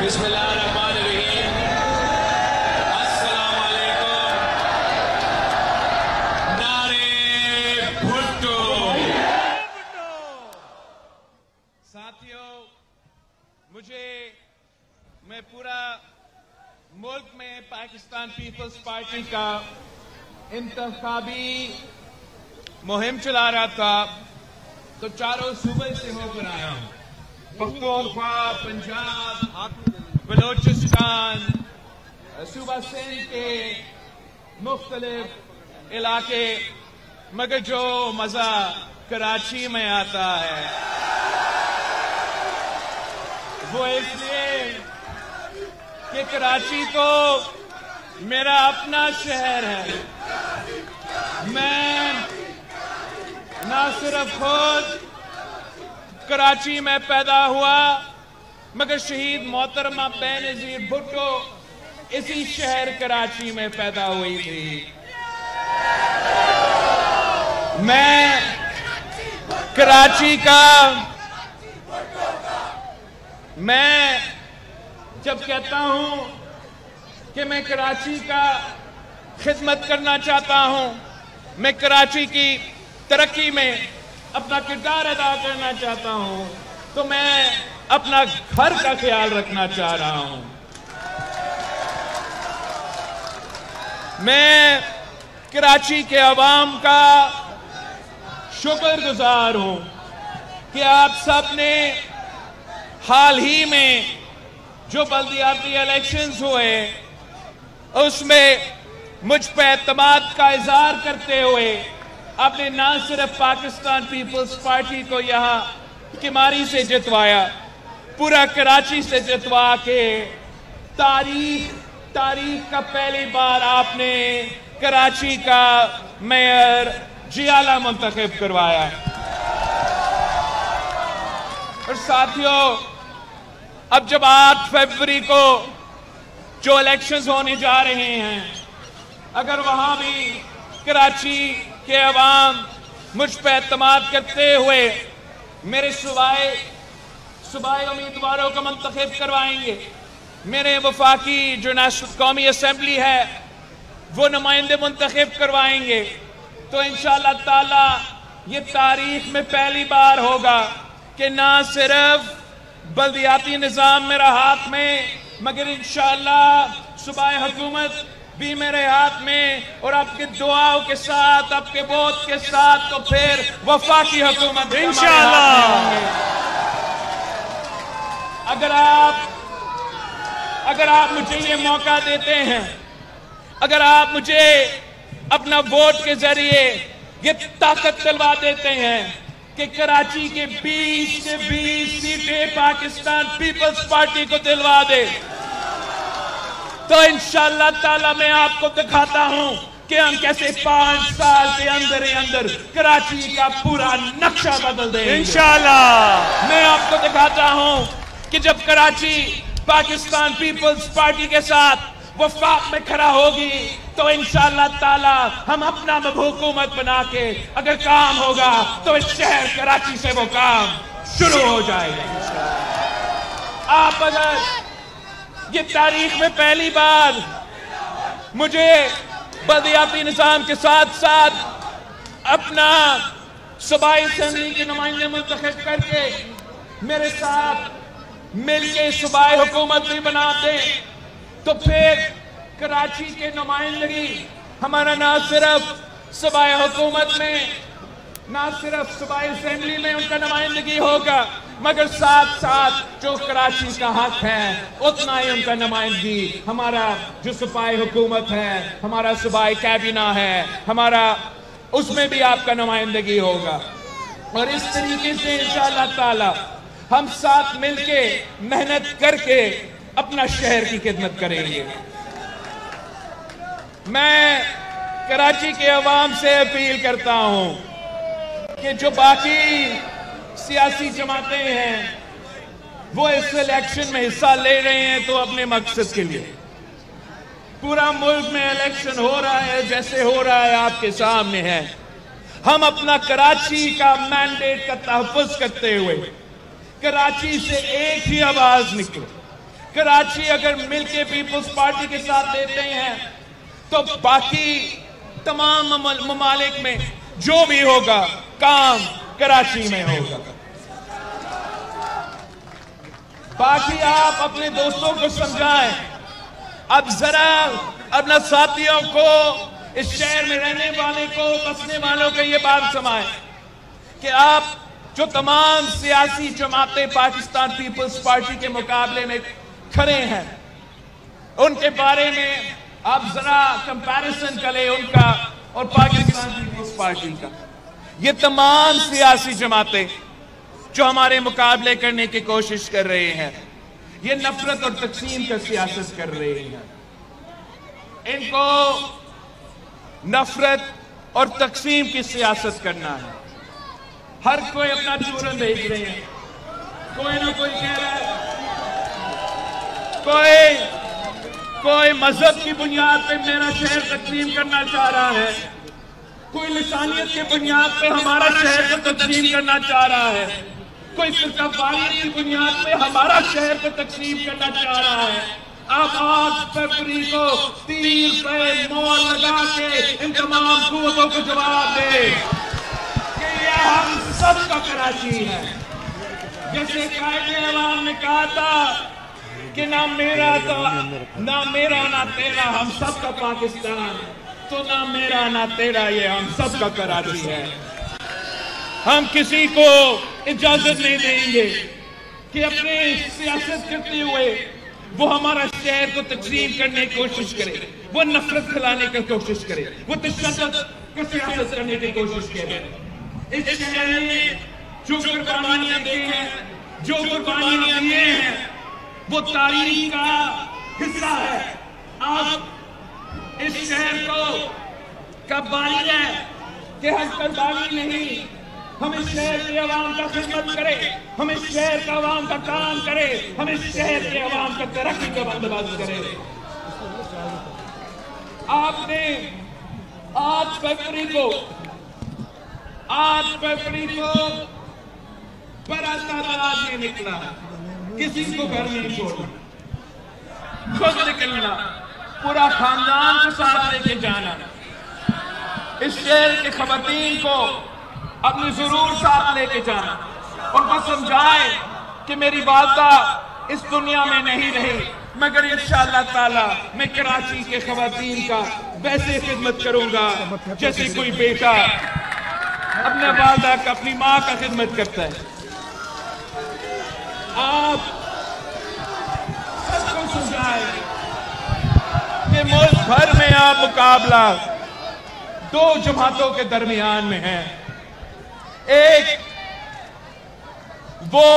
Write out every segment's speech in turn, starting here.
बिस्मिल्लाहिर्रहमानिर्रहीम। अस्सलाम वालेकुम। नारे भुट्टो। साथियों, मैं पूरा मुल्क में पाकिस्तान पीपल्स पार्टी का इंतखाबी मुहिम चला रहा था, तो चारों सूबे से होकर आया हूं। पख्तूनख्वा, पंजाब, बलोचिस्तान, सूबा सिंध के मुख्तलिफ इलाके, मगर जो मजा कराची में आता है वो इसलिए कि कराची तो मेरा अपना शहर है। मैं ना सिर्फ खुद कराची में पैदा हुआ, मगर शहीद मोहतरमा बेनज़ीर भुट्टो इसी शहर कराची में पैदा हुई थी। मैं कराची का, मैं जब कहता हूं कि मैं कराची का खिदमत करना चाहता हूं, मैं कराची की तरक्की में अपना किरदार अदा करना चाहता हूं, तो मैं अपना घर का ख्याल रखना चाह रहा हूं। मैं कराची के अवाम का शुक्रगुजार हूं कि आप सब ने हाल ही में जो बल्दियाती इलेक्शंस हुए उसमें मुझ पर एतमाद का इजहार करते हुए आपने ना सिर्फ पाकिस्तान पीपल्स पार्टी को यहां किमारी से जितवाया, पूरा कराची से जितवा के तारीख का पहली बार आपने कराची का मेयर जियाला मुंतखब करवाया। और साथियों, अब जब 8 फरवरी को जो इलेक्शंस होने जा रहे हैं, अगर वहां भी कराची के अवाम मुझ पर एतमाद करते हुए मेरे सूबाई उम्मीदवारों को मुंतखब करवाएंगे, मेरे वफाकी जो नेशनल कौमी असेंबली है वो नुमाइंदे मुंतखब करवाएंगे, तो इंशाअल्लाह ताला ये तारीख में पहली बार होगा कि ना सिर्फ बल्दियाती निज़ाम मेरा हाथ में, मगर इंशाअल्लाह सूबाई हुकूमत भी मेरे हाथ में, और आपके दुआओं के साथ, आपके वोट के साथ, तो फिर वफाकी हुकूमत इंशाअल्लाह। अगर आप मुझे ये मौका देते हैं, अगर आप मुझे अपना वोट के जरिए ये ताकत दिलवा देते हैं कि कराची के 20 से 20 सीटें पाकिस्तान पीपल्स पार्टी को दिलवा दे, तो इंशाअल्लाह ताला मैं आपको दिखाता हूं कि हम कैसे 5 साल के अंदर ही अंदर कराची का पूरा नक्शा बदल देंगे इंशाअल्लाह। मैं आपको दिखाता हूं कि जब कराची पाकिस्तान पीपल्स पार्टी के साथ वफाक में खड़ा होगी, तो इंशाअल्लाह ताला हम अपना हुकूमत बना के अगर काम होगा तो इस शहर कराची से वो काम शुरू हो जाएगा। आप अगर ये तारीख में पहली बार मुझे बल्दियाती निज़ाम के साथ साथ अपना सूबाई असेंबली के नुमाइंदे मुंतखब करके मेरे साथ मिलके सूबाई हुकूमत भी बनाते, तो फिर कराची के नुमाइंदगी हमारा ना सिर्फ सूबाई हुकूमत में, ना सिर्फ सूबाई असेंबली में उनका नुमाइंदगी होगा, मगर साथ साथ जो कराची का हक है उतना ही उनका नुमाइंदगी हमारा जो सूबाई हुकूमत है, हमारा सूबाई कैबिना है हमारा, उसमें भी आपका नुमाइंदगी होगा। और इस तरीके से इंशाअल्लाह ताला हम साथ मिलके मेहनत करके अपना शहर की खिदमत करेंगे। मैं कराची के अवाम से अपील करता हूं कि जो बाकी सियासी जमातें हैं वो इस इलेक्शन में हिस्सा ले रहे हैं तो अपने मकसद के लिए, पूरा मुल्क में इलेक्शन हो रहा है जैसे हो रहा है आपके सामने है, हम अपना कराची का मैंडेट का तहफ़्फ़ुज़ करते हुए कराची से एक ही आवाज निकले, कराची अगर मिलके पीपल्स पार्टी के साथ देते हैं तो बाकी तमाम ममालिक में जो भी होगा काम कराची में होगा। बाकी आप अपने दोस्तों को समझाएं। अब जरा अपना साथियों को, इस शहर में रहने वाले को, बसने वालों को ये बात समझाएं कि आप जो तमाम सियासी जमातें पाकिस्तान पीपल्स पार्टी के मुकाबले में खड़े हैं, उनके बारे में आप जरा कंपैरिजन करें उनका और पाकिस्तान पीपल्स पार्टी का। ये तमाम सियासी जमातें जो हमारे मुकाबले करने की कोशिश कर रहे हैं, ये नफरत और तकसीम का सियासत कर रहे हैं। इनको नफरत और तकसीम की सियासत करना है। हर कोई अपना चूरन भेज रहे हैं। कोई ना कोई कह रहा है, कोई मजहब की बुनियाद पे मेरा शहर तकसीम करना चाह रहा है, कोई लिसानियत की बुनियाद पे हमारा शहर को तकसीम करना चाह रहा है, कोई फिरकावारियत की बुनियाद पे हमारा शहर को तकसीम करना चाह रहा है। आप 8 फरवरी को तीर पे मोहर लगा के इन तमाम कुव्वतों को जवाब दे कि ये हम सबका कराची है। जैसे कायदे अवाम ने कहा था कि ना मेरा ना तेरा, हम सबका पाकिस्तान, तो ना मेरा ना तेरा, ये हम सबका कराची है। हम किसी को इजाजत नहीं देंगे कि अपने सियासत करते हुए वो हमारा शहर को तकसीम करने की कोशिश करे, वो नफरत फैलाने की कोशिश करे, वो तशद्दुद की सियासत करने की कोशिश करे। इस शहर में जो कुर्बानियां दी हैं, जो कुर्बानियां दिए हैं, वो तारीख का हिस्सा है। आप इस शहर को का बानी है कि हम कुर्बानी नहीं, हम इस शहर के अवाम का खिदमत करें, हम इस शहर का अवाम का काम करें, हम इस शहर के अवाम का तरक्की का बंदोबस्त करें। आपने 8 फरवरी को बड़ा तादाद में निकला, किसी को घर नहीं छोड़ना, खुद निकलना, पूरा खानदान को साथ लेके जाना, इस शहर के खवातीन को अपनी जरूर साथ लेके जाना, उनको समझाए कि मेरी वालदा इस दुनिया में नहीं रही, मगर इंशाअल्लाह ताला मैं कराची के खवातीन का वैसे खिदमत करूंगा जैसे कोई बेटा अपने वालदा का, अपनी माँ का खिदमत करता है। आप सबको समझाए कि मुल्क भर में आप मुकाबला 2 जमातों के दरमियान में है। एक वो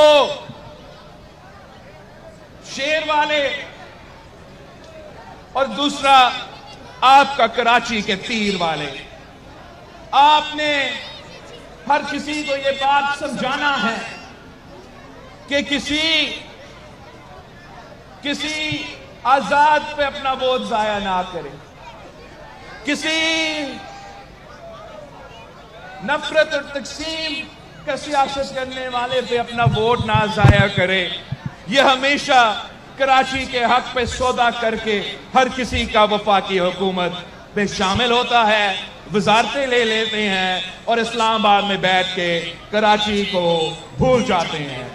शेर वाले और दूसरा आपका कराची के तीर वाले। आपने हर किसी को ये बात समझाना है कि किसी आजाद पे अपना वोट जाया ना करें, किसी नफरत और तकसीम का सियासत करने वाले पे अपना वोट ना जाया करे। यह हमेशा कराची के हक पे सौदा करके हर किसी का वफाकी हुकूमत में शामिल होता है, वजारतें ले लेते हैं और इस्लामाबाद में बैठ के कराची को भूल जाते हैं।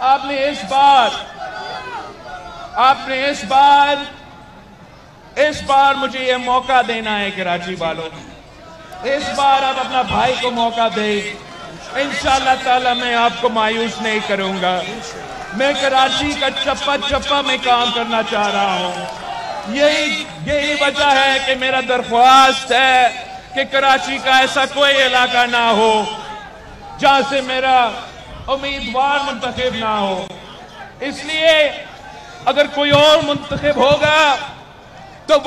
आपने इस बार मुझे यह मौका देना है कराची वालों, इस बार आप अपना भाई को मौका दें। इंशाअल्लाह ताला मैं आपको मायूस नहीं करूंगा। मैं कराची का चप्पा चप्पा में काम करना चाह रहा हूं। यही वजह है कि मेरा दरख्वास्त है कि कराची का ऐसा कोई इलाका ना हो जहां से मेरा उम्मीदवार मुंतखब ना हो। इसलिए अगर कोई और मुंतखब होगा तो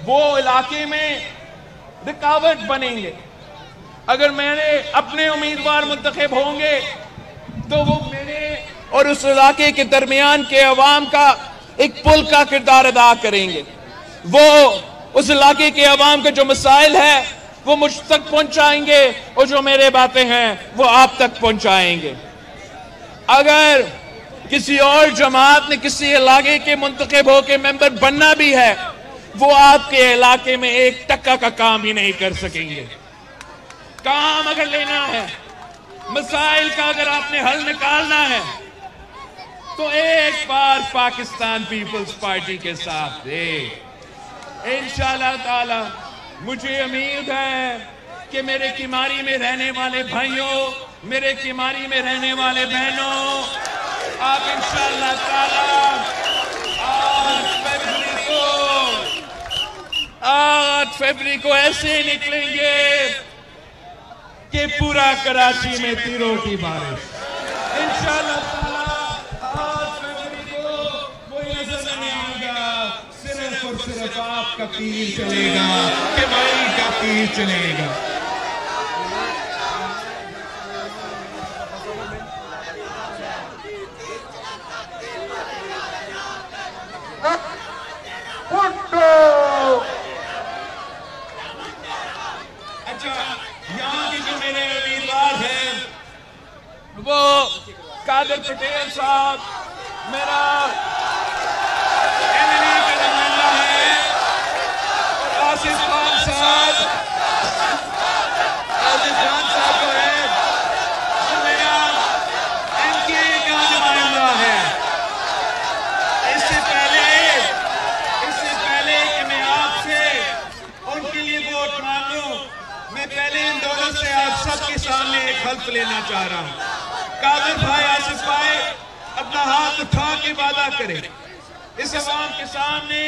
वो इलाके में रुकावट बनेंगे। अगर मेरे अपने उम्मीदवार मुंतखब होंगे तो वो मेरे और उस इलाके के दरमियान के अवाम का एक पुल का किरदार अदा करेंगे। वो उस इलाके के अवाम के जो मसाइल है वो मुझ तक पहुंचाएंगे और जो मेरे बातें हैं वो आप तक पहुंचाएंगे। अगर किसी और जमात ने किसी इलाके के मुंतखब होकर मेंबर बनना भी है, वो आपके इलाके में 1 टका का काम ही नहीं कर सकेंगे। काम अगर लेना है, मसाइल का अगर आपने हल निकालना है, तो एक बार पाकिस्तान पीपल्स पार्टी के साथ दे। इंशाअल्लाह ताला मुझे उम्मीद है कि मेरे किमारी में रहने वाले भाइयों, मेरे किमारी में रहने वाले बहनों, आप इंशाअल्लाह ताला 8 फरवरी को ऐसे निकलेंगे कि पूरा कराची में तीरों की बारिश। इंशाअल्लाह ताला 8 फरवरी को कोई नजर नहीं आएगा, सिर्फ और सिर्फ आपका तीर चलेगा, कि भाई का तीर चलेगा। अच्छा, यहाँ के जो मेरे उम्मीदवार हैं वो कादर पटेल साहब मेरा एमएनए का नुमाइंदा है, और आसिफ खान साहब को है जो मेरा एमके का नुमाइंदा है। इससे पहले कि मैं आपसे उनके लिए वोट मांगूं, मैं पहले इन दोनों से आप सबके सामने एक हल्फ लेना चाह रहा हूं। कादिर भाई, आसिफ भाई, अपना हाथ उठा के वादा करें, इस अवाम के सामने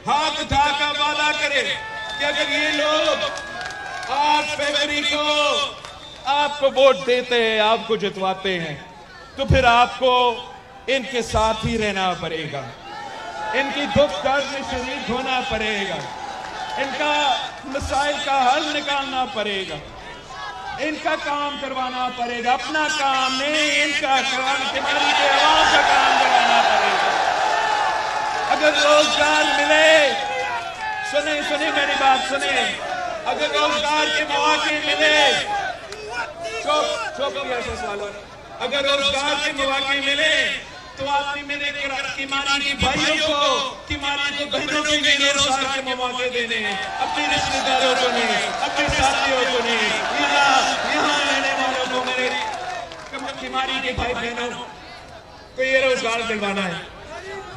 हाथ उठा कर वादा करें कि अगर ये लोग 8 फरवरी को आपको वोट देते हैं, आपको जितवाते हैं, तो फिर आपको इनके साथ ही रहना पड़ेगा, इनकी दुख दर्द में शरीक होना पड़ेगा, इनका मसाइल का हल निकालना पड़ेगा, इनका काम करवाना पड़ेगा, अपना काम नहीं, इनका काम, किमारी के अवाम का काम करवाना पड़ेगा। अगर रोजगार मिले, सुने मेरी बात सुने, अगर रोजगार के मौके मिले, अगर रोजगार के मौके मिले तो आपने मेरे किमारी के भाइयों को, किमारी के बहनों को भी रोजगार के मौके देने हैं, अपने रिश्तेदारों को नहीं, अपने साथियों को नहीं, यहाँ रहने वालों को, मेरे किमारी के भाई बहनों को ये रोजगार दिलवाना है।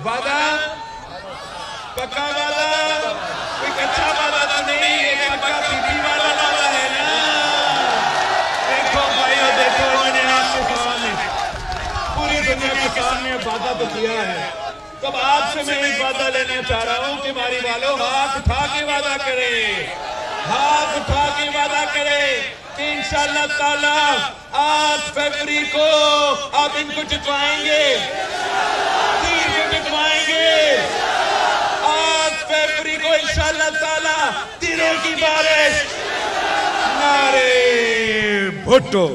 वादा, पक्का वादा, कोई कच्चा वादा तो नहीं, एक पक्का सीधी वाला वादा है ना। देखो भाइयों, देखो, मैंने आपके सामने, पूरी दुनिया के सामने वादा तो किया है, तब आपसे मैं एक वादा लेना चाह रहा हूं कि हमारी वालों हाथ उठा के वादा करें, हाथ उठा के वादा करें कि इंशाअल्लाह ताला 8 फरवरी को आप इनको जितवाएंगे, तीर को जितवाएंगे। 8 फरवरी को इंशाअल्लाह ताला तीरों की बारिश। नारे भुट्टो।